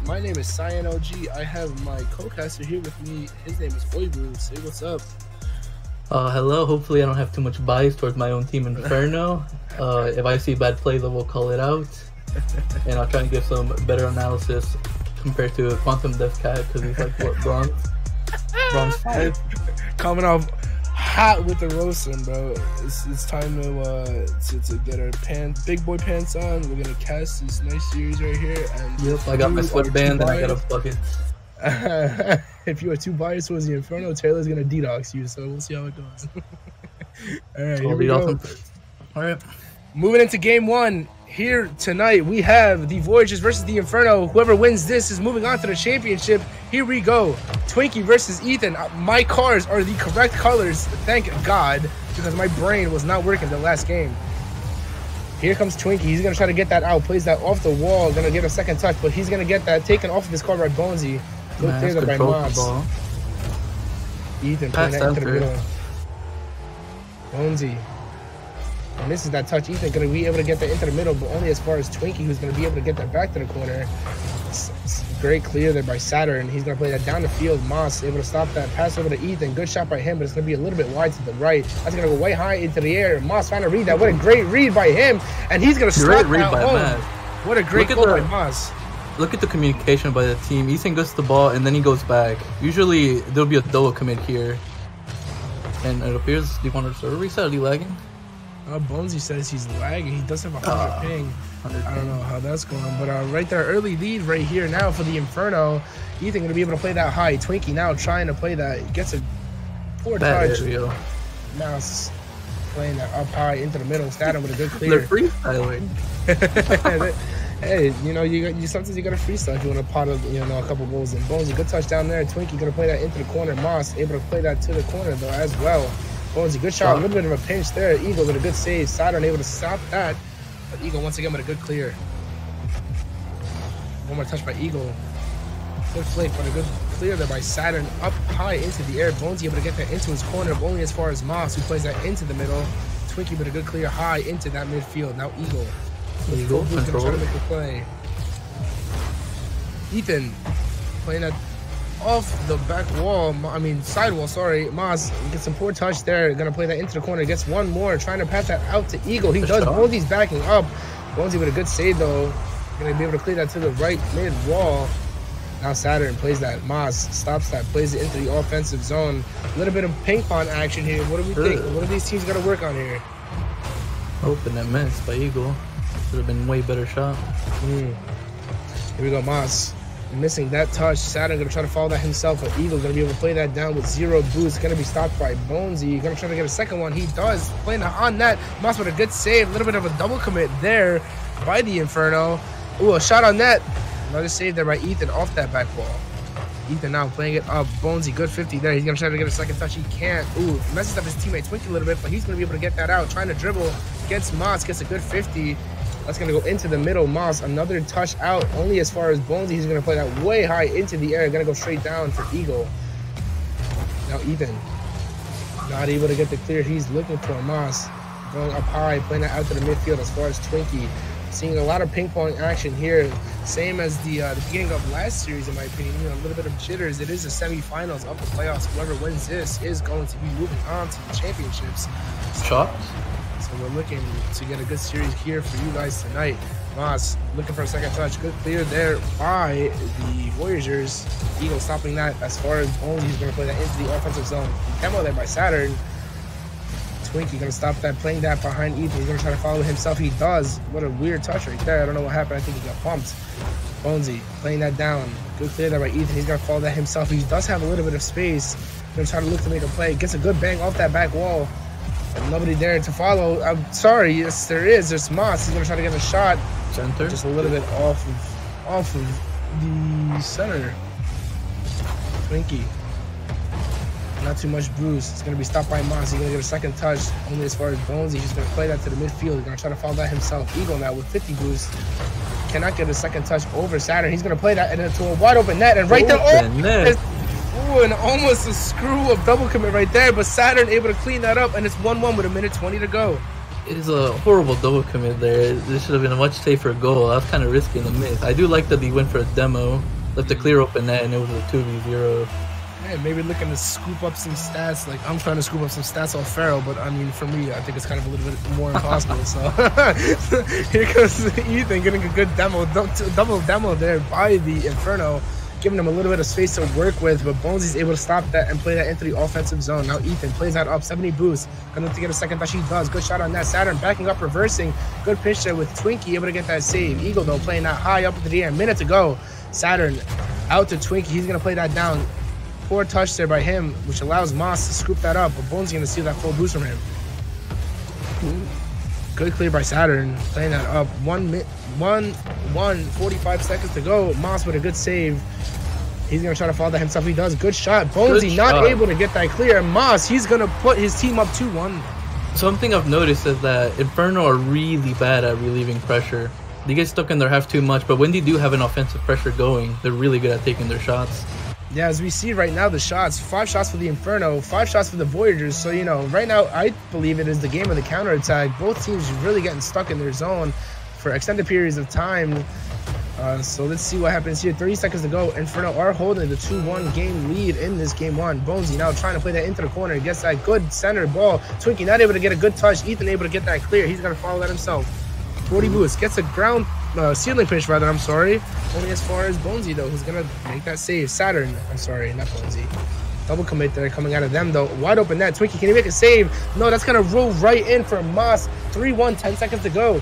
My name is Cyan OG. I have my co-caster here with me. His name is Voyagers. Say what's up. Hello. Hopefully I don't have too much bias towards my own team, Inferno. If I see bad play, then we'll call it out. And I'll try and give some better analysis compared to Quantum Death Cat, because he's like, what, bronze 5? Coming off hot with the roasting, bro. It's time to get our big boy pants on. We're gonna cast this nice series right here. And yep, I got my sweatband and I got a bucket. If you are too biased towards the Inferno, Taylor's gonna detox you, so we'll see how it goes. All right, here we go. All right, moving into game one. Here tonight we have the Voyagers versus the Inferno. Whoever wins this is moving on to the championship. Here we go. Twinkie versus Ethan. My cars are the correct colors, thank God, because my brain was not working the last game. Here comes Twinkie. He's going to try to get that out. Plays that off the wall. Going to get a second touch, but he's going to get that taken off of his car by Bonesy. Good clear by Moss. Ethan playing that into the middle. Bonesy. And this is that touch. Ethan going to be able to get that into the middle, but only as far as Twinkie, who's going to be able to get that back to the corner. Great clear there by Saturn. He's going to play that down the field. Moss able to stop that pass over to Ethan. Good shot by him, but it's going to be a little bit wide to the right. That's going to go way high into the air. Moss trying to read that. What a great read by him. And he's going to slap that home. What a great goal by Moss. Look at the communication by the team. Ethan gets the ball, and then he goes back. Usually, there'll be a double commit here. And it appears, do you want to server reset? Are you lagging? Bonesy says he's lagging. He does have a 100 ping. I don't know how that's going, but right there, early lead right here now for the Inferno. Ethan going to be able to play that high. Twinkie now trying to play that. Gets a poor touch. Mouse playing that up high into the middle. Statham with a good clear. They're freestyling. Hey, you know, you sometimes you got to freestyle if you want to pot of, you know, a couple goals in. Bonesy, good touch down there. Twinkie going to play that into the corner. Moss able to play that to the corner though as well. Bonesy, good shot. A little bit of a pinch there. Eagle with a good save. Saturn able to stop that. But Eagle once again with a good clear. One more touch by Eagle. Good flick, but a good clear there by Saturn. Up high into the air. Bonesy able to get that into his corner, but only as far as Moss, who plays that into the middle. Twinkie with a good clear high into that midfield. Now Eagle. Eagle going to try to make the play. Ethan playing that off the back wall, sidewall, sorry. Moss gets some poor touch there. Gonna play that into the corner. Gets one more, trying to pass that out to Eagle. He does. Bonesy's backing up. Bonesy with a good save though. Gonna be able to clear that to the right mid wall. Now Saturn plays that. Moss stops that, plays it into the offensive zone. A little bit of ping pong action here. What do we think? What are these teams gonna work on here? Open that miss by Eagle. Should have been way better shot. Here we go, Moss. Missing that touch. Saturn gonna try to follow that himself, but Eagle gonna be able to play that down with 0 boost. Gonna be stopped by Bonesy. Gonna try to get a second one. He does. Playing on net. Moss with a good save. A little bit of a double commit there by the Inferno. Ooh, a shot on net. Another save there by Ethan off that back wall. Ethan now playing it up. Bonesy, good 50 there. He's gonna try to get a second touch. He can't. Ooh, messes up his teammate Twinkie a little bit, but he's gonna be able to get that out. Trying to dribble against Moss. Gets a good 50. That's going to go into the middle. Moss, another touch out. Only as far as Bonesy. He's going to play that way high into the air. Going to go straight down for Eagle. Now Ethan. Not able to get the clear he's looking for. Moss going up high, playing that out to the midfield as far as Twinkie. Seeing a lot of ping pong action here. Same as the beginning of last series, in my opinion. You know, a little bit of jitters. It is the semifinals of the playoffs. Whoever wins this is going to be moving on to the championships. Shot. So we're looking to get a good series here for you guys tonight. Moss looking for a second touch. Good clear there by the Voyagers. Eagle stopping that as far as Bonesy. He's going to play that into the offensive zone. Demo there by Saturn. Twinkie going to stop that, playing that behind Ethan. He's going to try to follow himself. He does. What a weird touch right there. I don't know what happened. I think he got bumped. Bonesy playing that down. Good clear there by Ethan. He's going to follow that himself. He does have a little bit of space. Going to try to look to make a play. Gets a good bang off that back wall. And nobody there to follow. I'm sorry. Yes, there is. There's Moss. He's going to try to get a shot. Center. Just a little bit off of the center. Twinkie. Not too much boost. It's going to be stopped by Moss. He's going to get a second touch. Only as far as Bonesy. He's going to play that to the midfield. He's going to try to follow that himself. Eagle now with 50 boost. Cannot get a second touch over Saturn. He's going to play that into a wide open net. And right there. Ooh, and almost a screw of double commit right there. But Saturn able to clean that up. And it's 1-1 with 1:20 to go. It is a horrible double commit there. This should have been a much safer goal. I was kind of risky in the miss. I do like that he went for a demo. left the clear open net, and it was a 2v0. Yeah, maybe looking to scoop up some stats. Like, I'm trying to scoop up some stats off Pharaoh, but I mean, for me, I think it's kind of a little bit more impossible. So here comes Ethan getting a good double demo there by the Inferno, giving him a little bit of space to work with, but Bonesy's able to stop that and play that into the offensive zone. Now Ethan plays that up, 70 boost, gonna to get a second touch. He does. Good shot on that. Saturn backing up, reversing. Good pitch there with Twinkie, able to get that save. Eagle though playing that high up into the air. Minute to go. Saturn out to Twinkie. He's gonna play that down. Poor touch there by him, which allows Moss to scoop that up, but Bonesy's gonna steal that full boost from him. Good clear by Saturn, playing that up. 45 seconds to go. Moss with a good save. He's gonna try to follow that himself. He does. Good shot. Bonesy not able to get that clear. Moss, he's gonna put his team up 2-1. Something I've noticed is that Inferno are really bad at relieving pressure. They get stuck in their half too much, but when they do have an offensive pressure going, they're really good at taking their shots. Yeah, as we see right now, the shots, 5 shots for the Inferno, 5 shots for the Voyagers. So, you know, right now, I believe it is the game of the counterattack. Both teams really getting stuck in their zone for extended periods of time. So let's see what happens here. 30 seconds to go. Inferno are holding the 2-1 game lead in this game 1. Bonesy now trying to play that into the corner. Gets that good center ball. Twinkie not able to get a good touch. Ethan able to get that clear. He's going to follow that himself. 40 boost. Gets a ground ceiling pitch, rather, I'm sorry. Only as far as Bonesy, though, who's going to make that save. Saturn, I'm sorry, not Bonesy. Double commit there coming out of them, though. Wide open net. Twinkie, can he make a save? No, that's going to roll right in for Moss. 3-1, 10 seconds to go.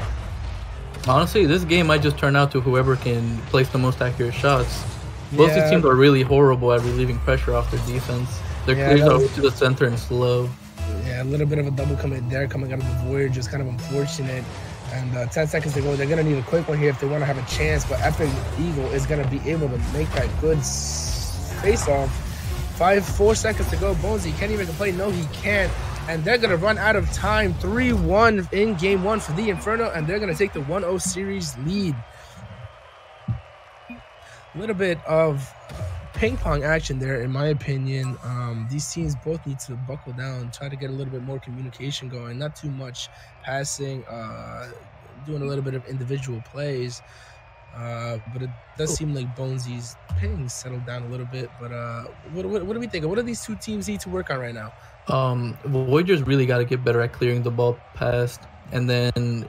Honestly, this game might just turn out to whoever can place the most accurate shots. Both these teams are really horrible at relieving pressure off their defense. They're cleared over to the center and slow. Yeah, a little bit of a double commit there coming out of the Voyagers, kind of unfortunate. And 10 seconds to go. They're going to need a quick one here if they want to have a chance. But Epic Eagle is going to be able to make that good face-off. 4 seconds to go. Bonesy, can he make a play? No, he can't. And they're going to run out of time. 3-1 in game 1 for the Inferno. And they're going to take the 1-0 series lead. A little bit of ping pong action there, in my opinion. These teams both need to buckle down, try to get a little bit more communication going, not too much passing, doing a little bit of individual plays, but it does seem like Bonesy's ping settled down a little bit. But what do we think? What do these two teams need to work on right now? Voyagers really got to get better at clearing the ball past, and then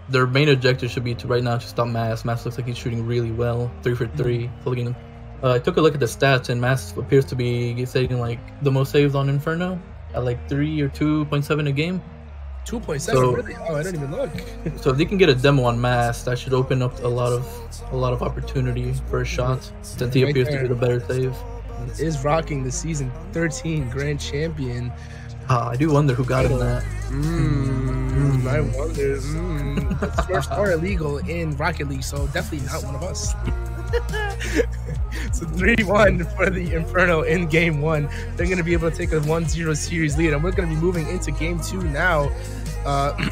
their main objective should be to right now to stop Mass. Mass looks like he's shooting really well, 3 for 3, plugging him. I took a look at the stats, and Mass appears to be saving like the most saves on Inferno at like 3 or 2.7 a game. 2.7, so, really? Oh, I didn't even look. So if they can get a demo on Mass, that should open up a lot of opportunity for a shot, since he appears to be the better save. Is rocking the season 13 grand champion. I do wonder who got in that. I wonder. It's first or illegal in Rocket League, so definitely not one of us. So 3-1 for the Inferno in game 1. They're going to be able to take a 1-0 series lead, and we're going to be moving into game 2 now.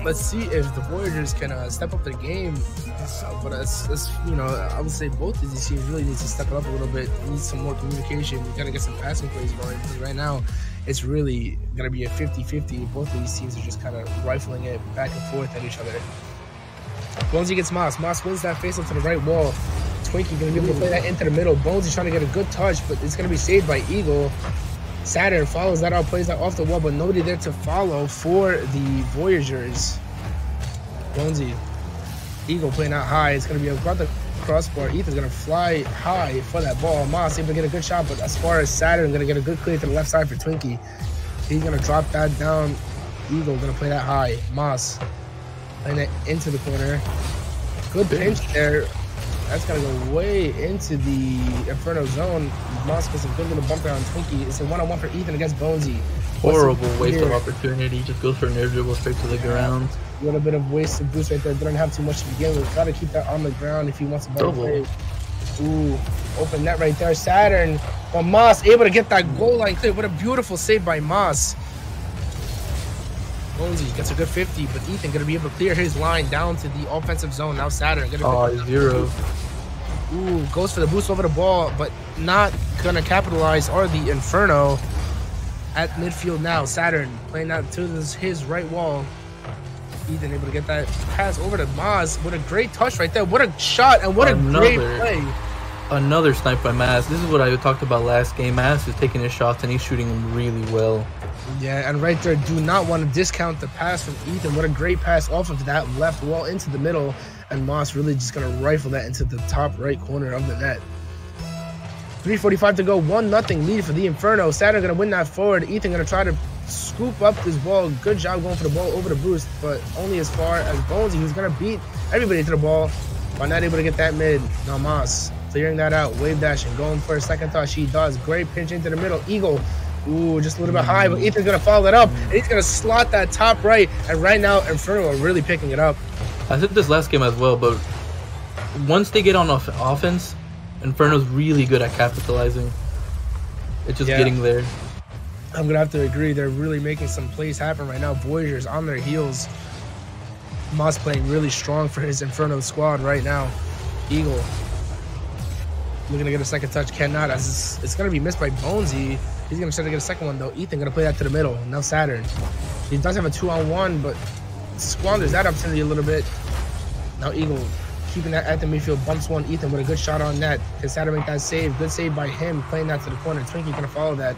Let's see if the Voyagers can step up their game. But you know, I would say both of these teams really need to step it up a little bit. Need some more communication. We got to get some passing plays going, because right now it's really going to be a 50-50. Both of these teams are just kind of rifling it back and forth at each other. Bonesy gets Moss. Moss wins that face up to the right wall. Twinkie going to be able to play that into the middle. Bonesy trying to get a good touch, but it's going to be saved by Eagle. Saturn follows that out, plays that off the wall, but nobody there to follow for the Voyagers. Bonesy. Eagle playing out high. It's going to be about the crossbar. Ethan's going to fly high for that ball. Moss able to get a good shot, but as far as Saturn, going to get a good clear to the left side for Twinkie. He's going to drop that down. Eagle going to play that high. Moss playing it into the corner. Good pinch there. That's going to go way into the Inferno zone. Moss gets a good little bumper on Twinkie. It's a 1-on-1 for Ethan against Bonesy. Horrible waste of opportunity. Just goes for an air dribble straight to the ground. A little bit of wasted boost right there. Didn't have too much to begin with. Got to keep that on the ground if he wants a better play. Ooh, open net right there. Saturn. But Moss able to get that goal line clear. What a beautiful save by Moss. Bonesy gets a good 50, but Ethan going to be able to clear his line down to the offensive zone. Now Saturn. Zero. Ooh, goes for the boost over the ball, but not going to capitalize. Or the Inferno at midfield now. Saturn playing that to his right wall. Ethan able to get that pass over to Moss. What a great touch right there. What a shot and what a great play. Another snipe by Mass. This is what I talked about last game. Mass is taking his shots and he's shooting them really well. Yeah, and right there, do not want to discount the pass from Ethan. What a great pass off of that left wall into the middle. And Moss really just going to rifle that into the top right corner of the net. 3:45 to go, 1-0 lead for the Inferno. Saturn going to win that forward. Ethan going to try to scoop up this ball. Good job going for the ball over the boost, but only as far as Bonesy, who's going to beat everybody to the ball, but not able to get that mid. Now Moss clearing that out, wave dashing, going for a second touch. He does. Great pinch into the middle. Eagle. Ooh, just a little bit high, but Ethan's going to follow that up, and he's going to slot that top right. And right now, Inferno are really picking it up. I said this last game as well, but once they get on offense, Inferno's really good at capitalizing. It's just getting there. I'm going to have to agree. They're really making some plays happen right now. Voyagers on their heels. Moss playing really strong for his Inferno squad right now. Eagle looking to get a second touch, cannot, as it's going to be missed by Bonesy. He's going to try to get a second one, though. Ethan going to play that to the middle. Now Saturn. He does have a 2-on-1, but squanders that opportunity a little bit. Now Eagle keeping that at the midfield, bumps one. Ethan with a good shot on net. Can Saturn make that save? Good save by him, playing that to the corner. Twinkie going to follow that.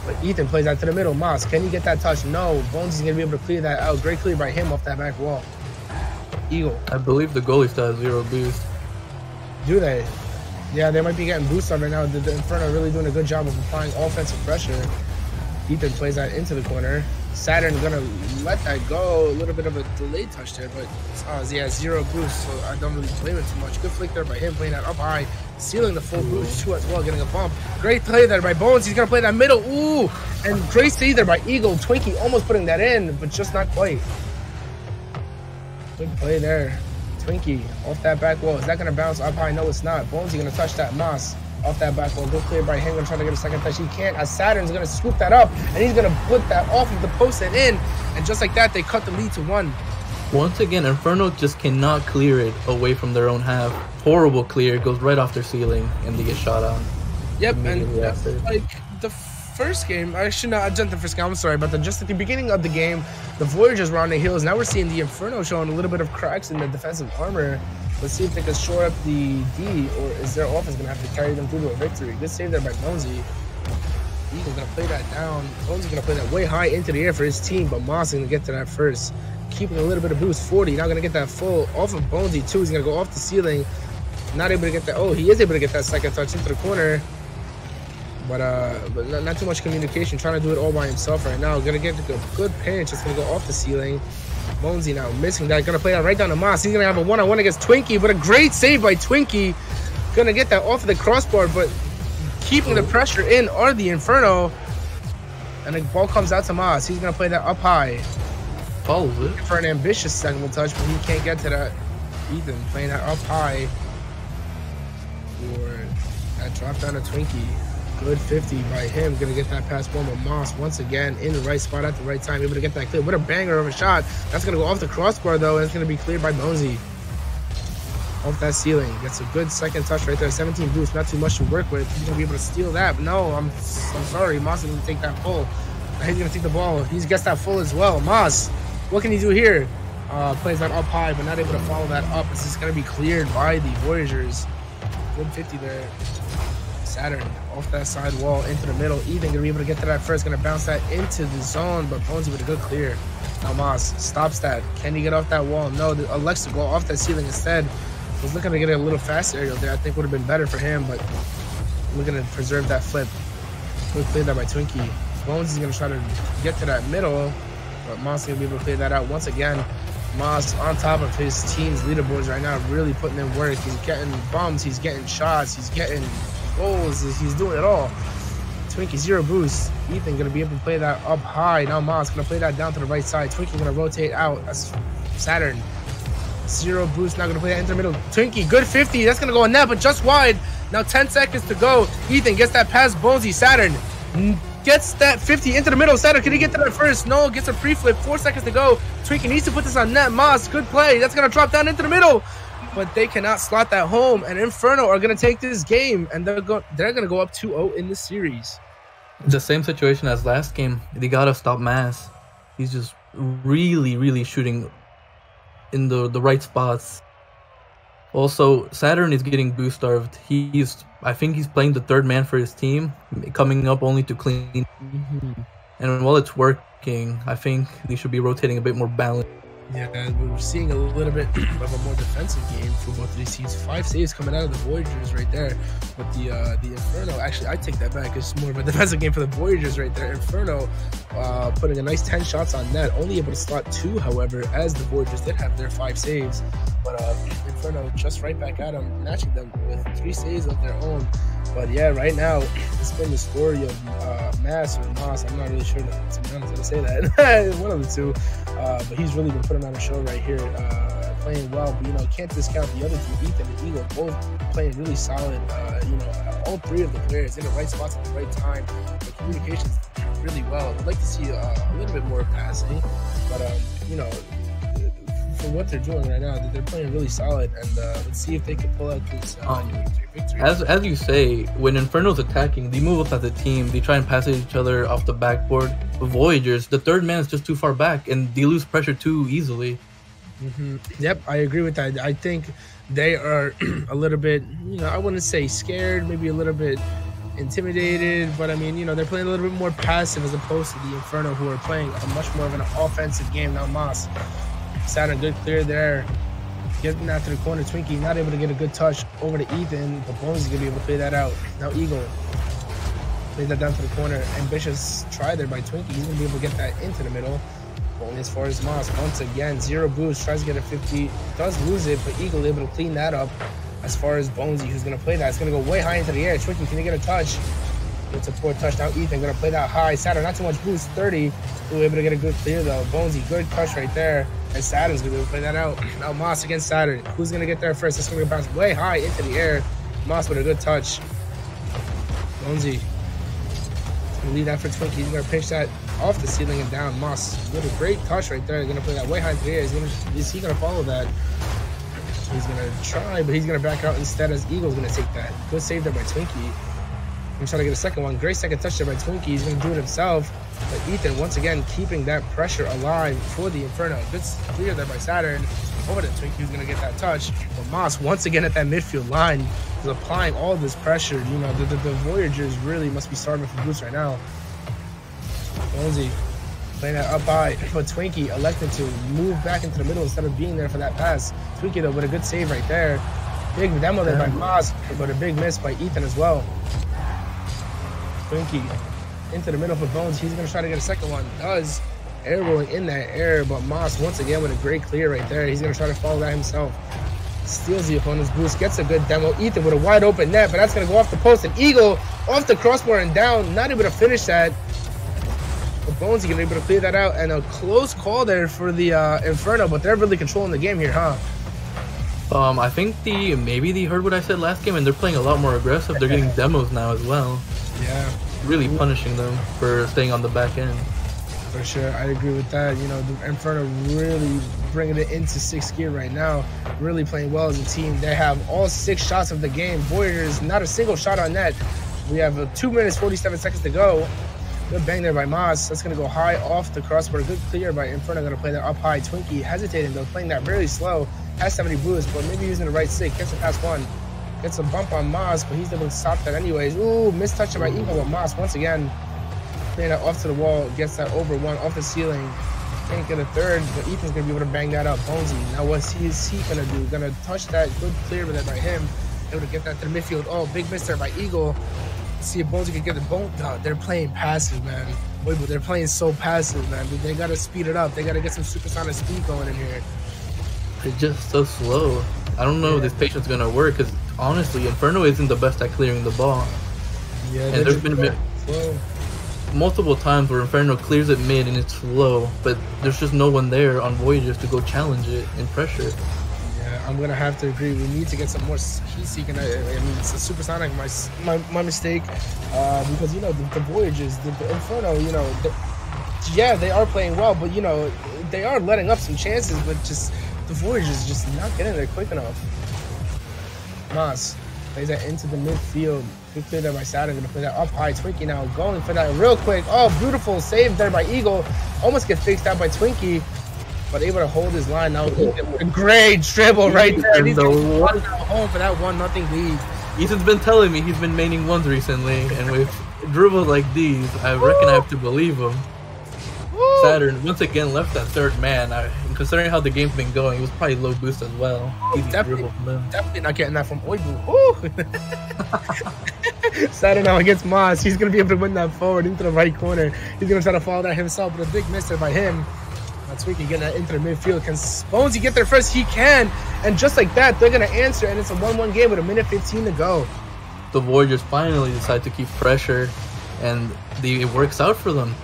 But Ethan plays that to the middle. Moss, can he get that touch? No. Bonesy's going to be able to clear that out. Great clear by him off that back wall. Eagle. I believe the goalie still has 0 boost. Do they? Yeah, they might be getting boosted on right now. The Inferno really doing a good job of applying offensive pressure. Ethan plays that into the corner. Saturn gonna let that go. A little bit of a delayed touch there, but yeah, 0 boost, so I don't really blame it too much. Good flick there by him, playing that up high, sealing the full boost too as well, getting a bump. Great play there by Bones. He's gonna play that middle. Ooh, and great save there by Eagle. Twinkie almost putting that in, but just not quite. Good play there. Twinkie off that back wall. Is that going to bounce up high? No, it's not. Bonesy going to touch that. Moss off that back wall. Good clear by him. Going to try to get a second touch. He can't. As Saturn's going to scoop that up, and he's going to put that off of the post and in. And just like that, they cut the lead to 1. Once again, Inferno just cannot clear it away from their own half. Horrible clear. It goes right off their ceiling, and they get shot on. Yep, and that's like the first game. I should not jump the first game. I'm sorry, but just at the beginning of the game, the Voyagers were on the heels. Now we're seeing the Inferno showing a little bit of cracks in the defensive armor. Let's see if they can shore up the D, or is their offense going to have to carry them through to a victory? Good save there by Bonesy. Eagle's going to play that down. Bonesy's going to play that way high into the air for his team, but Moss is going to get to that first. Keeping a little bit of boost, 40. Not going to get that full off of Bonesy, too. He's going to go off the ceiling. Not able to get that. Oh, he is able to get that second touch into the corner. But not too much communication. Trying to do it all by himself right now. Gonna get a good pinch. It's gonna go off the ceiling. Bonesy now missing that. Gonna play that right down to Moss. He's gonna have a one-on-one against Twinkie, but a great save by Twinkie. Gonna get that off of the crossbar, but keeping the pressure in are the Inferno. And the ball comes out to Moss. He's gonna play that up high. Follows it for an ambitious second touch, but he can't get to that. Ethan playing that up high for that drop down to Twinkie. Good 50 by him. Gonna get that pass ball, but Moss once again in the right spot at the right time, able to get that clear. What a banger of a shot. That's gonna go off the crossbar though, and it's gonna be cleared by Bonesy. Off that ceiling. Gets a good second touch right there. 17 boost, not too much to work with. He's gonna be able to steal that, but no, I'm sorry. Moss is gonna take that full. He's gonna take the ball. He gets that full as well. Moss, what can he do here? Plays that up high, but not able to follow that up. This is gonna be cleared by the Voyagers. Good 50 there. Saturn off that side wall into the middle. Ethan gonna be able to get to that first. Gonna bounce that into the zone, but Bonesy with a good clear. Now Moss stops that. Can he get off that wall? No. Alexa go off that ceiling instead. Was looking to get a little fast aerial there. I think would have been better for him, but we're gonna preserve that flip. Good clear that by Twinkie. Bones is gonna try to get to that middle, but Moss is gonna be able to clear that out once again. Moss on top of his team's leaderboards right now, really putting in work. He's getting bumps, he's getting shots, he's getting goals, he's doing it all. Twinkie 0 boost. Ethan gonna be able to play that up high. Now Moss gonna play that down to the right side. Twinkie gonna rotate out. That's Saturn. 0 boost. Now gonna play that into the middle. Twinkie, good 50. That's gonna go in net, but just wide. Now 10 seconds to go. Ethan gets that past Bonesy. Saturn gets that 50 into the middle. Saturn, can he get to that first? No, gets a pre-flip. 4 seconds to go. Twinkie needs to put this on net. Moss, good play. That's gonna drop down into the middle. But they cannot slot that home, and Inferno are going to take this game, and they're going to go up 2-0 in this series. The same situation as last game. They got to stop Mass. He's just really, really shooting in the right spots. Also, Saturn is getting boost starved. I think he's playing the third man for his team, coming up only to clean. And while it's working, I think they should be rotating a bit more balanced. Yeah, we're seeing a little bit of a more defensive game for both of these teams. 5 saves coming out of the Voyagers right there. With the Inferno, actually, I take that back. It's more of a defensive game for the Voyagers right there. Inferno putting a nice 10 shots on net, only able to slot 2, however, as the Voyagers did have their 5 saves. But Inferno just right back at them, matching them with 3 saves of their own. But yeah, right now, it's been the story of Mass or Moss. I'm not really sure, to be honest, how to say that. One of the two. But he's really been putting on a show right here, playing well. But, you know, can't discount the other two, Ethan and Eagle, both playing really solid. You know, all 3 of the players in the right spots at the right time. The communication's really well. I'd like to see a little bit more passing. But, you know, for what they're doing right now, they're playing really solid, and let's see if they can pull out this victory. As you say, when Inferno's attacking, they move up as a team. They try and pass each other off the backboard. The Voyagers, the third man is just too far back, and they lose pressure too easily. Yep, I agree with that. I think they are a little bit, you know, I wouldn't say scared, maybe a little bit intimidated, but I mean, you know, they're playing a little bit more passive as opposed to the Inferno, who are playing a much more of an offensive game. Now Moss Saturn, good clear there. Getting that to the corner. Twinkie not able to get a good touch over to Ethan, but Bones is going to be able to play that out. Now Eagle plays that down to the corner. Ambitious try there by Twinkie. He's going to be able to get that into the middle. Only as far as Moss. Once again, 0 boost. Tries to get a 50. Does lose it, but Eagle able to clean that up. As far as Bonesy, who's going to play that. It's going to go way high into the air. Twinkie, can he get a touch? It's a poor touch. Now Ethan going to play that high. Saturn, not too much boost. 30. Ooh, able to get a good clear though. Bonesy, good touch right there. And Saturn's going to be able to play that out. Now Moss against Saturn. Who's going to get there first? It's going to bounce way high into the air. Moss with a good touch. Bonesy. Going to leave that for Twinkie. He's going to pinch that off the ceiling and down. Moss with a great touch right there. He's going to play that way high into the air. Is he going to follow that? He's going to try, but he's going to back out instead as Eagle's going to take that. Good save there by Twinkie. I'm trying to get a second one. Great second touch there by Twinkie. He's going to do it himself. But Ethan, once again, keeping that pressure alive for the Inferno. Good clear there by Saturn. Over to Twinkie, who's going to get that touch. But Moss, once again at that midfield line, is applying all this pressure. You know, the Voyagers really must be starving for boost right now. Bonesy playing that up high. But Twinkie elected to move back into the middle instead of being there for that pass. Twinkie, though, with a good save right there. Big demo there by Moss, but a big miss by Ethan as well. Twinkie into the middle for Bones. He's going to try to get a second one. Does. Air rolling in that air, but Moss once again with a great clear right there. He's going to try to follow that himself. Steals the opponent's boost. Gets a good demo. Ethan with a wide open net, but that's going to go off the post. And Eagle off the crossbar and down. Not able to finish that. But Bones is going to be able to clear that out. And a close call there for the Inferno, but they're really controlling the game here, huh? I think maybe they heard what I said last game, and they're playing a lot more aggressive. They're getting demos now as well. Yeah. Really punishing them for staying on the back end. For sure, I agree with that. You know, the Inferno really bringing it into 6th gear right now. Really playing well as a team. They have all 6 shots of the game. Voyagers, not a single shot on net. We have 2 minutes, 47 seconds to go. Good bang there by Moss. That's going to go high off the crossbar. Good clear by Inferno. Going to play that up high. Twinkie hesitating, though, playing that really slow. Has 70 boost, but maybe using the right stick. Gets it past one. Gets a bump on Moss, but he's able to stop that anyways. Ooh, missed touch by Eagle, but Moss once again playing that off to the wall. Gets that over one off the ceiling. Can't get a third, but Ethan's going to be able to bang that up. Bonesy. Now what's he going to do? Going to touch that. Good clear by him. Able to get that to the midfield. Oh, big miss there by Eagle. See if Bonesy can get the bone. Oh, they're playing passive, man. Wait, but they're playing so passive, man. They got to speed it up. They got to get some supersonic speed going in here. It's just so slow. I don't know if this patience is going to work, because honestly, Inferno isn't the best at clearing the ball. Yeah, and there's been multiple times where Inferno clears it mid and it's slow, but there's just no one there on Voyagers to go challenge it and pressure. Yeah, I'm going to have to agree. We need to get some more heat seeking. I mean, it's a supersonic, my mistake, because, you know, the Voyagers, the Inferno, you know, yeah, they are playing well, but, you know, they are letting up some chances, but just the Voyagers just not getting there quick enough. Moss plays that into the midfield. Good clear there by Saturn. Going to play that up high. Twinkie now going for that real quick. Oh, beautiful save there by Eagle. Almost gets fixed out by Twinkie. but able to hold his line. Now, a great dribble right there. And he's going home for that 1-0 lead. Ethan's been telling me he's been maining ones recently, and with dribbles like these, I reckon I have to believe him. Saturn once again left that third man. Considering how the game's been going, he was probably low boost as well. Definitely not getting that from Oibu. Saturn now against Moss. He's going to be able to win that forward into the right corner. He's going to try to follow that himself, but a big miss there by him. That's Twinkie getting that into the midfield. Can Bonesy get there first? He can. And just like that, they're going to answer, and it's a 1-1 game with 1:15 to go. The Voyagers finally decide to keep pressure, and it works out for them.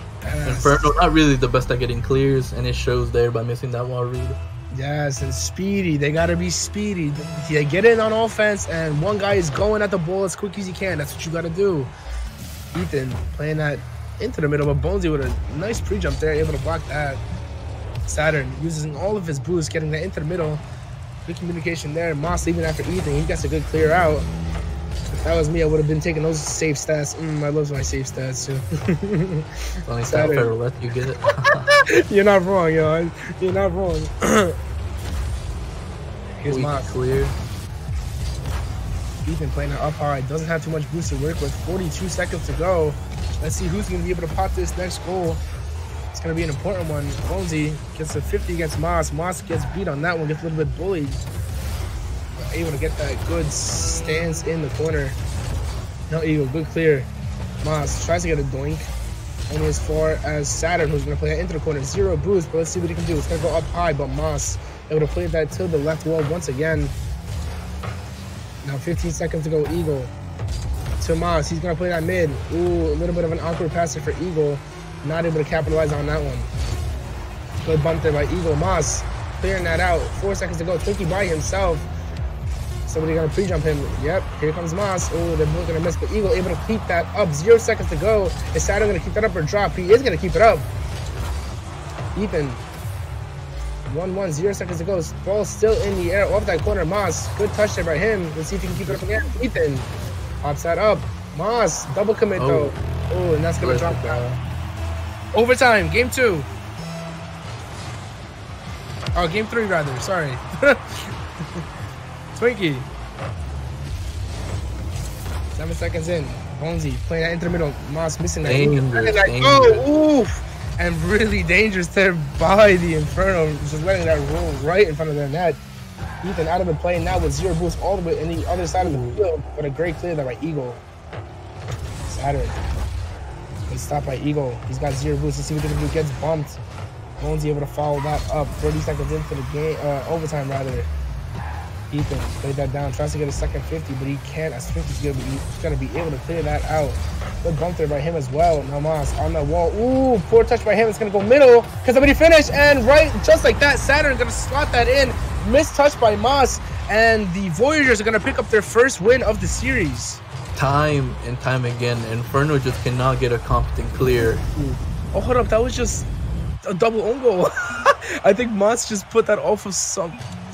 Inferno not really the best at getting clears, and it shows there by missing that wall read. Yes, and speedy. They got to be speedy. They get in on offense, and one guy is going at the ball as quick as he can. That's what you got to do. Ethan playing that into the middle, but Bonesy with a nice pre-jump there, able to block that. Saturn using all of his boost, getting that into the middle. Good communication there. Moss leaving after Ethan. He gets a good clear out. If that was me, I would have been taking those safe stats. I love my safe stats too. Only Saturn will let you get it. You're not wrong, yo. You're not wrong. Here's Moss. Clear. Ethan playing it up high. Doesn't have too much boost to work with. 42 seconds to go. Let's see who's going to be able to pop this next goal. It's going to be an important one. Bonesy gets a 50 against Moss. Moss gets beat on that one, gets a little bit bullied. But able to get that good stance in the corner. No Eagle, good clear. Moss tries to get a doink. Only as far as Saturn, who's going to play that into the corner. 0 boost, but let's see what he can do. It's going to go up high, but Moss able to play that to the left wall once again. Now 15 seconds to go, Eagle. To Moss, he's going to play that mid. Ooh, a little bit of an awkward passer for Eagle. Not able to capitalize on that one. Good bump there by Eagle. Moss clearing that out. 4 seconds to go. Twinkie by himself. Somebody gonna pre-jump him. Yep, here comes Moss. Oh, they're both gonna miss, but Eagle able to keep that up. 0 seconds to go. Is Saturn gonna keep that up or drop? He is gonna keep it up. Ethan. 1-1, 0 seconds to go. Ball still in the air off that corner. Moss, good touch there by him. Let's see if he can keep it up again. Ethan pops that up. Moss, double commit though. Oh, and that's gonna drop down. Overtime, game 2. Oh, game 3 rather, sorry. Twinkie. 7 seconds in. Bonesy playing that into the middle. Moss missing that. Oh, oof. And really dangerous there by the Inferno. Just letting that roll right in front of their net. Ethan out of the play now with 0 boost all the way in the other side of the field. But a great clear there by Eagle. Saturn. Good stop by Eagle. He's got 0 boost. Let's see what he can do. Gets bumped. Bonesy able to follow that up. 30 seconds into the game. Overtime rather. Ethan played that down. Tries to get a second 50, but he can't. As Twinky's gonna be able to clear that out. Good bump there by him as well. Now Moss on the wall. Ooh, poor touch by him. It's gonna go middle. Can somebody finish? And right, just like that, Saturn gonna slot that in. Missed touch by Moss, and the Voyagers are gonna pick up their first win of the series. Time and time again, Inferno just cannot get a competent clear. Oh, hold up, that was just a double own goal. I think Moss just put that off of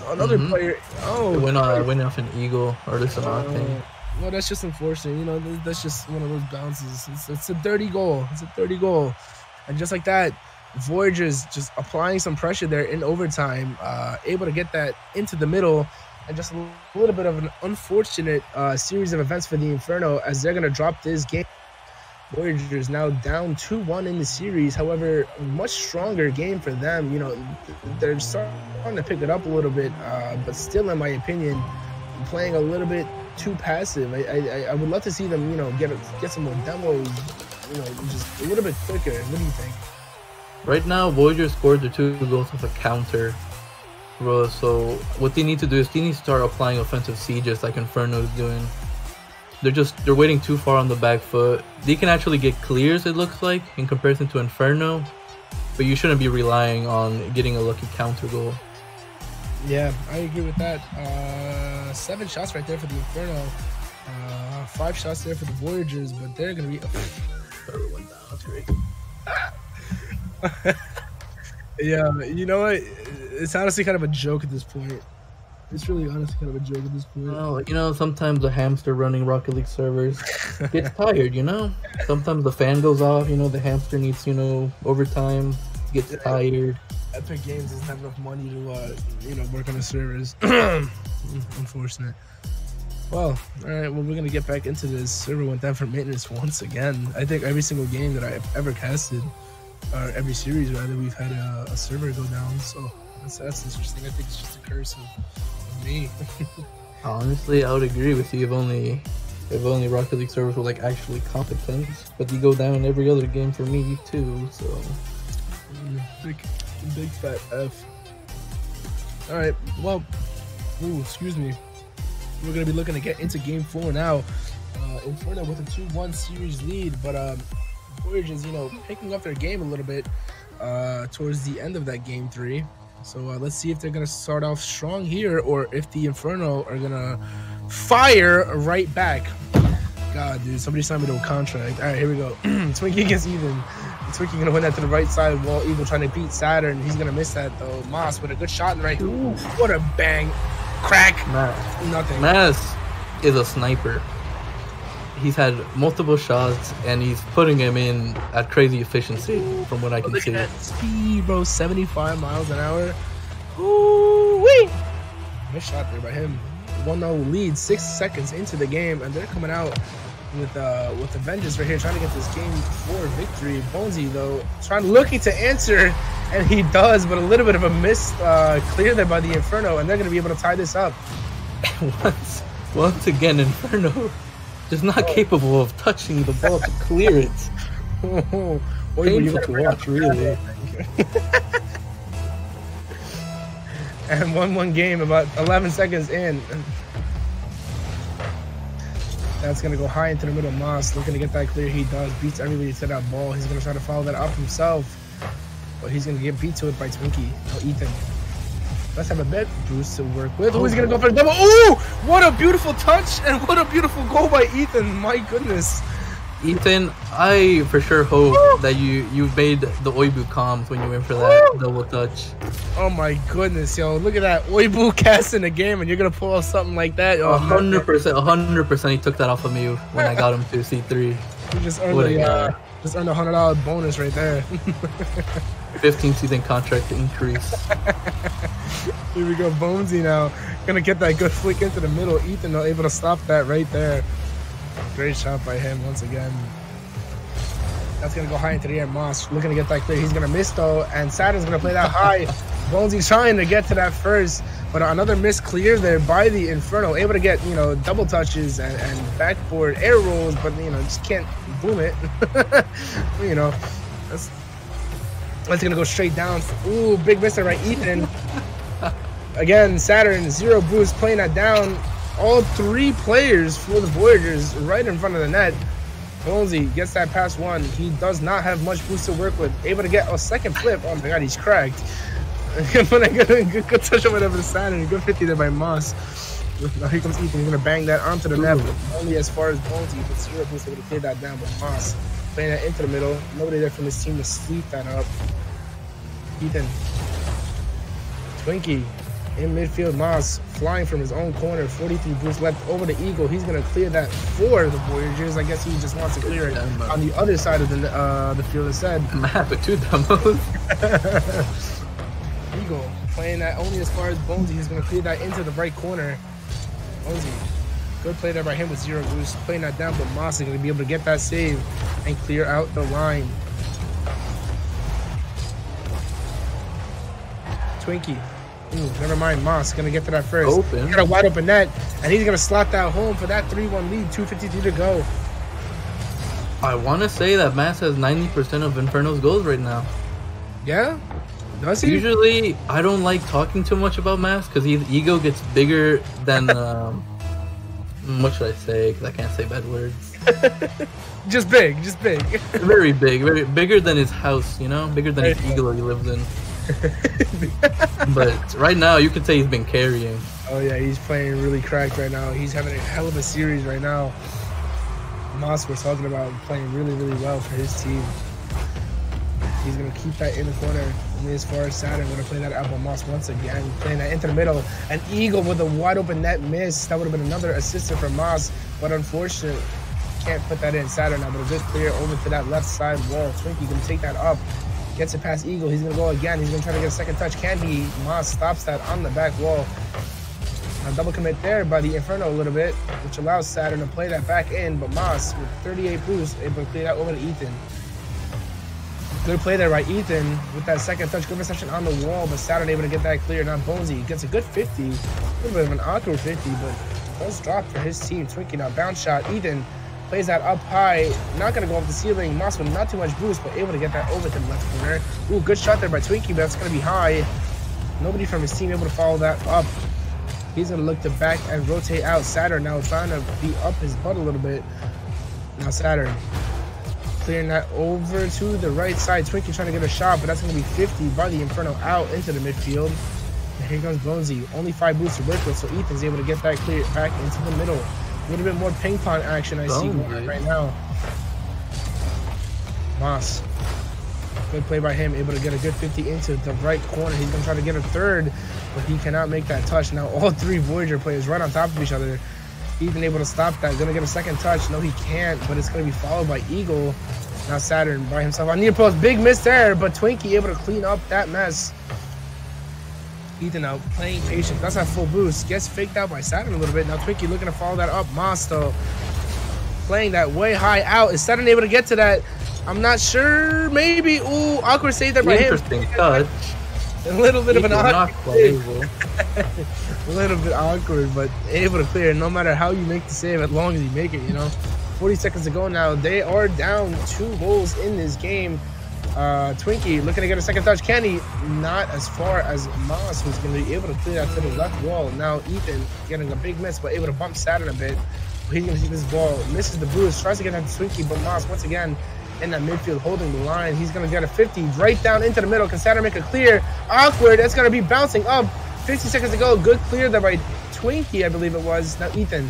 another player. Oh, it went off an Eagle or just an octane. Well, that's just unfortunate. You know, that's just one of those bounces. It's a dirty goal. It's a dirty goal, and just like that, Voyagers just applying some pressure there in overtime, able to get that into the middle, and just a little bit of an unfortunate series of events for the Inferno as they're gonna drop this game. Voyagers now down 2-1 in the series. However, much stronger game for them. You know, they're starting to pick it up a little bit, but still, in my opinion, playing a little bit too passive. I would love to see them, you know, get some more demos, you know, just a little bit quicker. What do you think? Right now, Voyagers scored their 2 goals with a counter, bro. So what they need to do is they need to start applying offensive sieges like Inferno is doing. They're waiting too far on the back foot. They can actually get clears, it looks like, in comparison to Inferno, but you shouldn't be relying on getting a lucky counter goal. Yeah, I agree with that. 7 shots right there for the Inferno. 5 shots there for the Voyagers, but they're gonna be. Third one down. That's great. Yeah, you know what? It's honestly kind of a joke at this point. It's really honestly kind of a joke at this point. Well, you know, sometimes the hamster running Rocket League servers gets tired, you know? Sometimes the fan goes off, you know, the hamster needs, you know, overtime, gets tired. Epic Games doesn't have enough money to, you know, work on the servers. Unfortunate. Well, all right. Well, we're gonna get back into this. Server went down for maintenance once again. I think every single game that I've ever casted, or every series rather, we've had a server go down. So that's interesting. I think it's just a curse of me. Honestly, I would agree with you. If only Rocket League servers were like actually competent, but they go down in every other game for me too. So big fat F. All right. Well, excuse me. We're gonna be looking to get into Game 4 now. Inferno with a 2-1 series lead, but Voyagers, you know, picking up their game a little bit towards the end of that Game 3. So let's see if they're gonna start off strong here, or if the Inferno are gonna fire right back. God, dude, somebody signed me to a contract. All right, here we go. Twinkie against Ethan. Twinkie gonna win that to the right side wall. Eagle trying to beat Saturn. He's gonna miss that though. Moss with a good shot in the right. Ooh, what a bang! Crack. Nothing. Mass is a sniper. He's had multiple shots and he's putting him in at crazy efficiency from what I can see. Look at that speed, bro. 75 miles an hour. Ooh wee! Nice shot there by him. 1-0 lead, 6 seconds into the game, and they're coming out with the vengeance right here, trying to get this Game 4 victory. Bonesy though, looking to answer, and he does, but a little bit of a miss clear there by the Inferno, and they're going to be able to tie this up. Once again, Inferno is not capable of touching the ball to clear it. Painful to watch, really. And 1-1 game, about 11 seconds in. That's going to go high into the middle. Moss looking to get that clear. He does. Beats everybody to that ball. He's going to try to follow that up himself. But he's going to get beat to it by Twinkie. Oh, Ethan. Let's have a bit boost to work with. Oh, he's going to go for a double. Ooh! What a beautiful touch, and what a beautiful goal by Ethan. My goodness. Ethan, I for sure hope that you made the Oibu comms when you went for that double touch. Oh my goodness, yo! Look at that Oibu cast in the game, and you're gonna pull off something like that. 100%, he took that off of me when I got him to C3. You just earned a $100 bonus right there. 15 season contract increase. Here we go, Bonesy now. Gonna get that good flick into the middle. Ethan not able to stop that right there. Great shot by him once again. That's going to go high into the air. Moss looking to get that clear. He's going to miss though, and Saturn's going to play that high. Bonesy's trying to get to that first, but another miss clear there by the Inferno. Able to get, you know, double touches and backboard air rolls, but, you know, just can't boom it. You know, that's going to go straight down. Ooh, big miss there by Ethan. Again, Saturn, 0 boost, playing that down. All 3 players for the Voyagers right in front of the net. Bonesy gets that past one. He does not have much boost to work with. Able to get a second flip. Oh my god, he's cracked. But good touch over there for the Saturn. Good 50 there by Moss. Now here comes Ethan. He's going to bang that onto the net. Only as far as Bonesy, but 0 boost able to clear that down. But Moss playing that into the middle. Nobody there from his team to sweep that up. Ethan. Twinkie. In midfield, Moss flying from his own corner, 43 boost left over the Eagle. He's going to clear that for the Voyagers. I guess he just wants to clear it on the other side of the field instead. Map with 2 demos. Eagle playing that only as far as Bonesy. He's going to clear that into the right corner. Bonesy, good play there by him with 0 boost. Playing that down, but Moss is going to be able to get that save and clear out the line. Twinkie. Ooh, never mind. Moss gonna get to that first. Open. Got a wide open net, and he's gonna slot that home for that 3-1 lead. 2:53 to go. I want to say that Mass has 90% of Inferno's goals right now. Yeah, does he? Usually, I don't like talking too much about Mass because his ego gets bigger than. What should I say? Because I can't say bad words. Just big. Very big, very bigger than his house. You know, bigger than his igloo he lives in. But right now, you could say he's been carrying. Oh yeah, he's playing really cracked right now. He's having a hell of a series right now. Moss, we're talking about playing really, really well for his team. He's gonna keep that in the corner. Only as far as Saturn, gonna play that out by Moss once again, playing that into the middle. An Eagle with a wide open net miss. That would have been another assist for Moss, but unfortunately, can't put that in. Saturn now, but a good clear over to that left side wall. Twinkie gonna take that up. Gets it past Eagle. He's going to go again. He's going to try to get a second touch. Can he? Moss stops that on the back wall. A double commit there by the Inferno a little bit, which allows Saturn to play that back in, but Moss with 38 boost able to play that over to Ethan. Good play there by Ethan with that second touch. Good reception on the wall, but Saturn able to get that clear. Now Bonesy gets a good 50. A little bit of an awkward 50, but does drop for his team. Twinkie now bounce shot. Ethan plays that up high. Not going to go off the ceiling. Moss with not too much boost, but able to get that over to the left corner. Ooh, good shot there by Twinkie, but that's going to be high. Nobody from his team able to follow that up. He's going to look to back and rotate out. Saturn now trying to be up his butt a little bit. Now Saturn clearing that over to the right side. Twinkie trying to get a shot, but that's going to be 50 by the Inferno out into the midfield. And here comes Bonesy. Only 5 boosts to work with, so Ethan's able to get that clear back into the middle. A little bit more ping pong action I see going on right now. Moss. Good play by him. Able to get a good 50 into the right corner. He's going to try to get a third, but he cannot make that touch. Now all 3 Voyager players right on top of each other. Ethan able to stop that. Gonna get a second touch. No, he can't, but it's gonna be followed by Eagle. Now Saturn by himself on near post. Big miss there, but Twinkie able to clean up that mess. Ethan out playing patient. That's not full boost. Gets faked out by Saturn a little bit. Now Twinkie looking to follow that up. Moss though playing that way high out. Is Saturn able to get to that? I'm not sure. Maybe. Ooh, awkward save there by him. Interesting touch. A little bit of an awkward a little bit awkward, but able to clear no matter how you make the save, as long as you make it, you know. 40 seconds to go now. They are down 2 goals in this game. Twinkie looking to get a second touch. Can he? Not as far as Moss, who's going to be able to clear that to the left wall. Now Ethan getting a big miss, but able to bump Saturn a bit. He's going to see this ball. Misses the boost. Tries to get that to Twinkie, but Moss once again in that midfield holding the line. He's going to get a 50 right down into the middle. Can Saturn make a clear? Awkward. That's going to be bouncing up. 50 seconds to go. Good clear there by Twinkie, I believe it was. Now Ethan.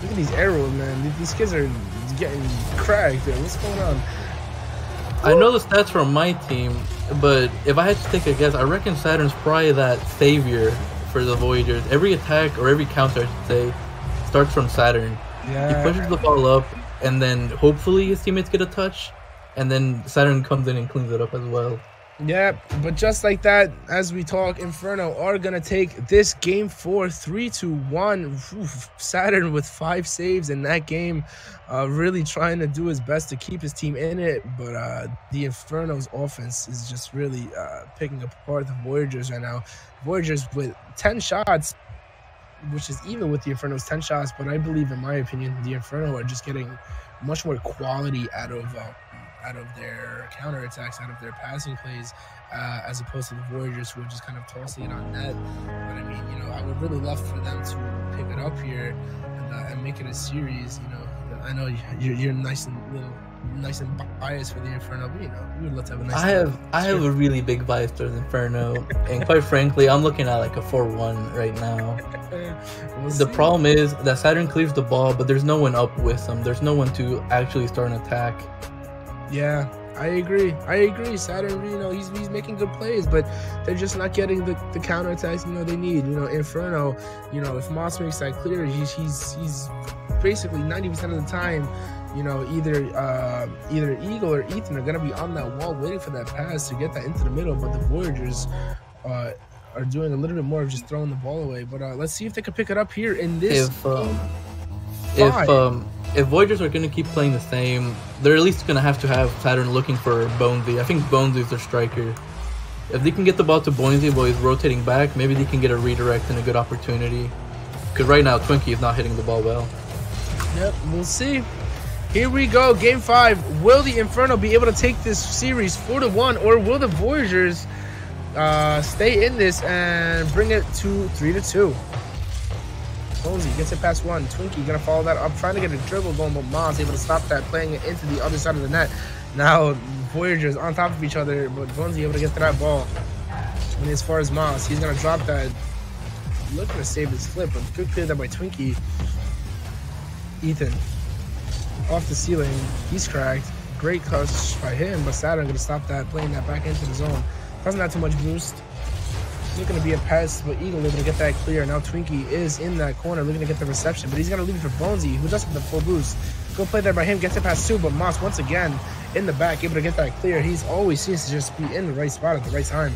Look at these arrows, man. These kids are getting cracked. Dude. What's going on? I know the stats from my team, but if I had to take a guess, I reckon Saturn's probably that savior for the Voyagers. Every attack, or every counter I should say, starts from Saturn. Yeah. He pushes the ball up, and then hopefully his teammates get a touch, and then Saturn comes in and cleans it up as well. Yeah, but just like that, as we talk, Inferno are going to take this game 4, 3-1. Oof, Saturn with 5 saves in that game, really trying to do his best to keep his team in it. But the Inferno's offense is just really picking apart the Voyagers right now. Voyagers with 10 shots, which is even with the Inferno's 10 shots. But I believe, in my opinion, the Inferno are just getting much more quality out of their counterattacks, out of their passing plays, as opposed to the Voyagers, who are just kind of tossing it on net. But I mean, you know, I would really love for them to pick it up here and make it a series. You know, I know you're nice and biased for the Inferno, but you know, we would love to have a nice. I have a really big bias towards Inferno, and quite frankly, I'm looking at like a 4-1 right now. The problem is that Saturn clears the ball, but there's no one up with them. There's no one to actually start an attack. Yeah, I agree. Saturn, you know, he's making good plays, but they're just not getting the counterattacks, you know, they need. You know, Inferno, you know, if Moss makes that clear, he's basically 90% of the time, you know, either Eagle or Ethan are gonna be on that wall waiting for that pass to get that into the middle. But the Voyagers are doing a little bit more of just throwing the ball away. But let's see if they can pick it up here in this. If Voyagers are going to keep playing the same, they're at least going to have Saturn looking for Bonesy. I think Bonesy is their striker. If they can get the ball to Bonesy while he's rotating back, maybe they can get a redirect and a good opportunity. Because right now, Twinkie is not hitting the ball well. Yep, we'll see. Here we go, Game 5. Will the Inferno be able to take this series 4-1, or will the Voyagers stay in this and bring it to 3-2? Bonesy gets it past 1. Twinkie gonna follow that up, trying to get a dribble going, but Moss able to stop that, playing it into the other side of the net. Now Voyagers on top of each other, but Bonesy able to get to that ball. And as far as Moss, he's gonna drop that, looking to save his flip, but good clear there by Twinkie. Ethan off the ceiling, he's cracked. Great catch by him, but Saturn gonna stop that, playing that back into the zone. Doesn't have too much boost. Looking to be a pass, but Eagle able to get that clear. Now Twinkie is in that corner, looking to get the reception, but he's gonna leave it for Bonesy, who does have the full boost. Good play there by him, gets it past 2, but Moss once again in the back, able to get that clear. He's always seems to just be in the right spot at the right time.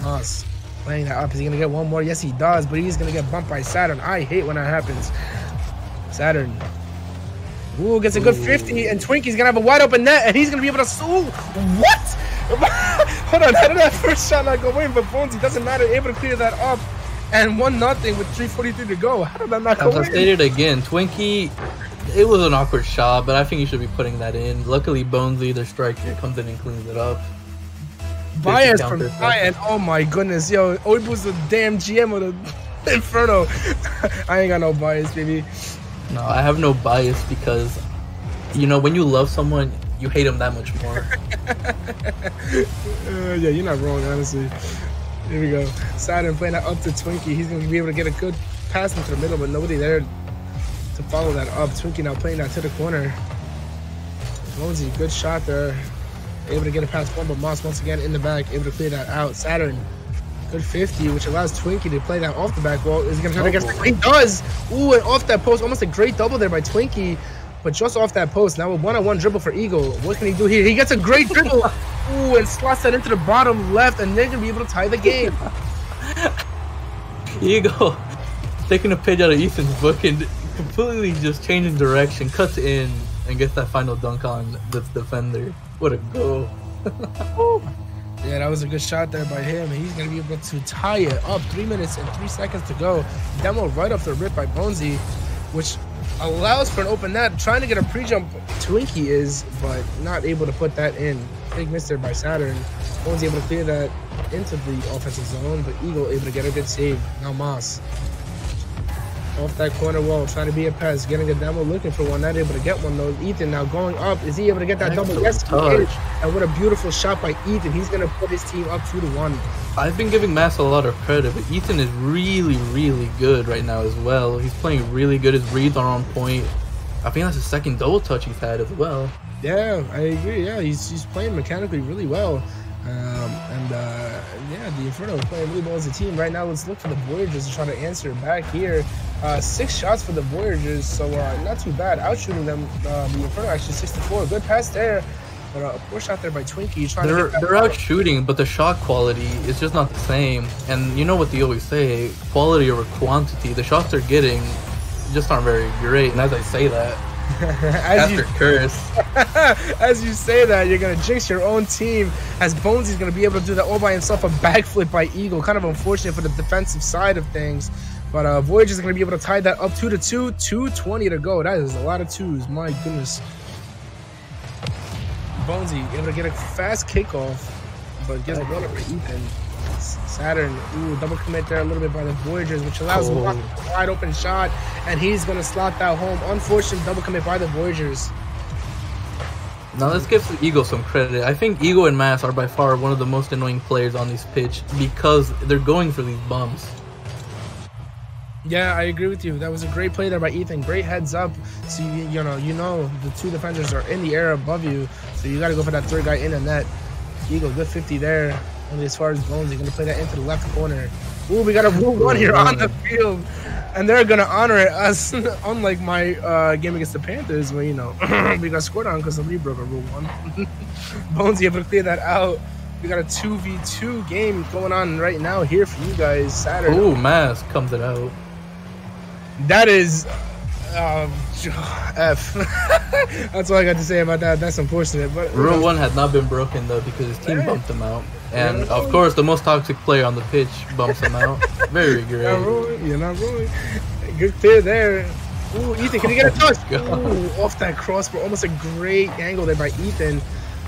Moss playing that up. Is he going to get one more? Yes, he does, but he's going to get bumped by Saturn. I hate when that happens. Saturn. Ooh, gets a good 50, and Twinkie's going to have a wide open net, and he's going to be able to... Ooh, what? Hold on, how did that first shot not go in? But Bonesy, doesn't matter, able to clear that up. And 1-0 with 3:43 to go. How did that not go in? As I stated again, Twinkie, it was an awkward shot, but I think you should be putting that in. Luckily, Bonesy, their striker, comes in and cleans it up. Bias from Ryan. Oh my goodness, yo, Oibu's the damn GM of the Inferno. I ain't got no bias, baby. No, I have no bias because, you know, when you love someone, you hate them that much more. Yeah, you're not wrong, honestly. Here we go. Saturn playing that up to Twinkie. He's going to be able to get a good pass into the middle, but nobody there to follow that up. Twinkie now playing that to the corner. Bonesy, good shot there. Able to get a pass one, but Moss once again in the back, able to clear that out. Saturn, good 50, which allows Twinkie to play that off the back wall. Is he going to try to get... He does! Ooh, and off that post. Almost a great double there by Twinkie, but just off that post. Now a one-on-one dribble for Eagle. What can he do here? He gets a great dribble. Ooh, and slots that into the bottom left, and they're going to be able to tie the game. Eagle taking a page out of Ethan's book and completely just changing direction, cuts in, and gets that final dunk on the defender. What a goal. Yeah, that was a good shot there by him. He's going to be able to tie it up. 3 minutes and 3 seconds to go. Demo right off the rip by Bonesy, which allows for an open net. Trying to get a pre-jump, Twinkie is, but not able to put that in. Big miss there by Saturn. Bonesy able to clear that into the offensive zone, but Eagle able to get a good save. Now Moss. Off that corner wall, trying to be a pass, getting a demo, looking for one, not able to get one though. Ethan now going up, is he able to get that double? Yes, he is. And what a beautiful shot by Ethan. He's going to put his team up 2-1. I've been giving Mass a lot of credit, but Ethan is really, really good right now as well. He's playing really good. His reads are on point. I think that's the second double touch he's had as well. Yeah, I agree. Yeah, he's playing mechanically really well. Yeah, the Inferno is playing really well as a team. Right now, let's look for the Voyagers to try to answer back here. 6 shots for the Voyagers, so not too bad. Outshooting them, the Inferno actually 6-4. Good pass there, but a poor shot there by Twinkie. They're out shooting, but the shot quality is just not the same. And you know what they always say, quality over quantity. The shots they're getting just aren't very great. And as I say that, as you say that, you're gonna jinx your own team, as Bonesy's gonna be able to do that all by himself. A backflip by Eagle, kind of unfortunate for the defensive side of things, but Voyagers are gonna be able to tie that up 2-2. 2:20 to go. That is a lot of twos, my goodness. Bonesy able to get a fast kickoff, but gets a run up for Ethan. Saturn, ooh, double commit there a little bit by the Voyagers, which allows him a wide open shot, and he's going to slot that home. Unfortunate double commit by the Voyagers. Now let's give the Eagle some credit. I think Eagle and Mass are by far one of the most annoying players on this pitch because they're going for these bumps. Yeah, I agree with you. That was a great play there by Ethan. Great heads up. So you know the 2 defenders are in the air above you, so you got to go for that third guy in the net. Eagle, good 50 there. Only as far as Bones, you're going to play that into the left corner. Ooh, we got a rule 1 here on the field. And they're going to honor it, us, unlike my game against the Panthers, where, you know, we got scored on because somebody broke a rule 1. Bones able to clear that out. We got a 2v2 game going on right now here for you guys. Saturday. Ooh, Mass comes it out. That is... F. That's all I got to say about that. That's unfortunate. But Rule 1 had not been broken though because his team bumped him out, and of course the most toxic player on the pitch bumps him out. Very great. You're not wrong. Good clear there. Ooh, Ethan, can he get a touch? Ooh, off that crossbar. Almost a great angle there by Ethan,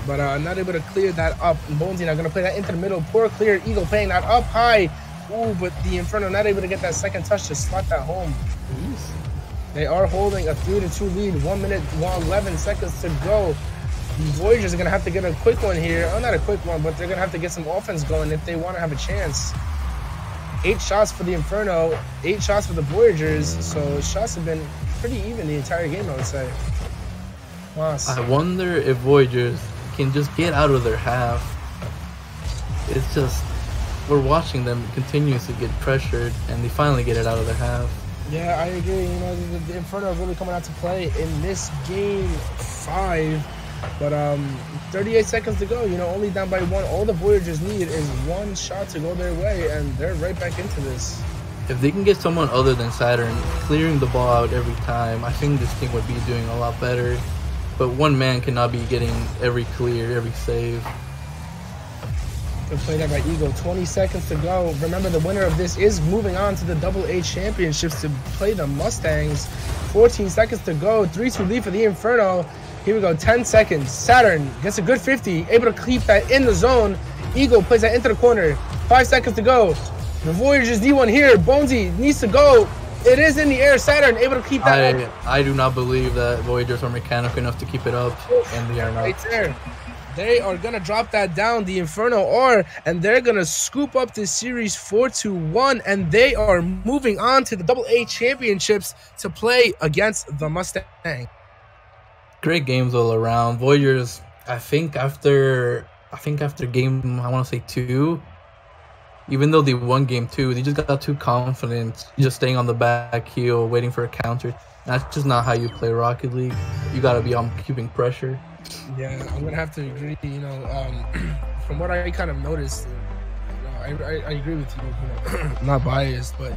but not able to clear that up. And Bonesy now going to play that into the middle. Poor clear. Eagle playing that up high. Ooh, but the Inferno not able to get that second touch to slot that home. Jeez. They are holding a 3-2 lead. 1 minute, 11 seconds to go. The Voyagers are going to have to get a quick one here. Oh, not a quick one, but they're going to have to get some offense going if they want to have a chance. 8 shots for the Inferno, 8 shots for the Voyagers. So shots have been pretty even the entire game, I would say. Moss. I wonder if Voyagers can just get out of their half. It's just, we're watching them continuously get pressured, and they finally get it out of their half. Yeah, I agree. You know, the Inferno is really coming out to play in this game 5. But 38 seconds to go. You know, only down by 1. All the Voyagers need is 1 shot to go their way, and they're right back into this. If they can get someone other than Saturn clearing the ball out every time, I think this team would be doing a lot better. But one man cannot be getting every clear, every save. Good play there by Eagle. 20 seconds to go. Remember, the winner of this is moving on to the AA Championships to play the Mustangs. 14 seconds to go. 3-2 lead for the Inferno. Here we go. 10 seconds. Saturn gets a good 50. Able to keep that in the zone. Eagle plays that into the corner. 5 seconds to go. The Voyagers need one here. Bonesy needs to go. It is in the air. Saturn able to keep that up. I do not believe that Voyagers are mechanical enough to keep it up, and they are not. Right there. They are going to drop that down, the Inferno are, and they're going to scoop up this series 4-1, and they are moving on to the AA Championships to play against the Mustang. Great games all around. Voyagers, I think after game, I want to say 2, even though they won game 2, they just got too confident, just staying on the back heel, waiting for a counter. That's just not how you play Rocket League. You got to be on keeping pressure. Yeah, I'm gonna have to agree. You know, from what I kind of noticed, you know, I agree with you. You know, I'm not biased, but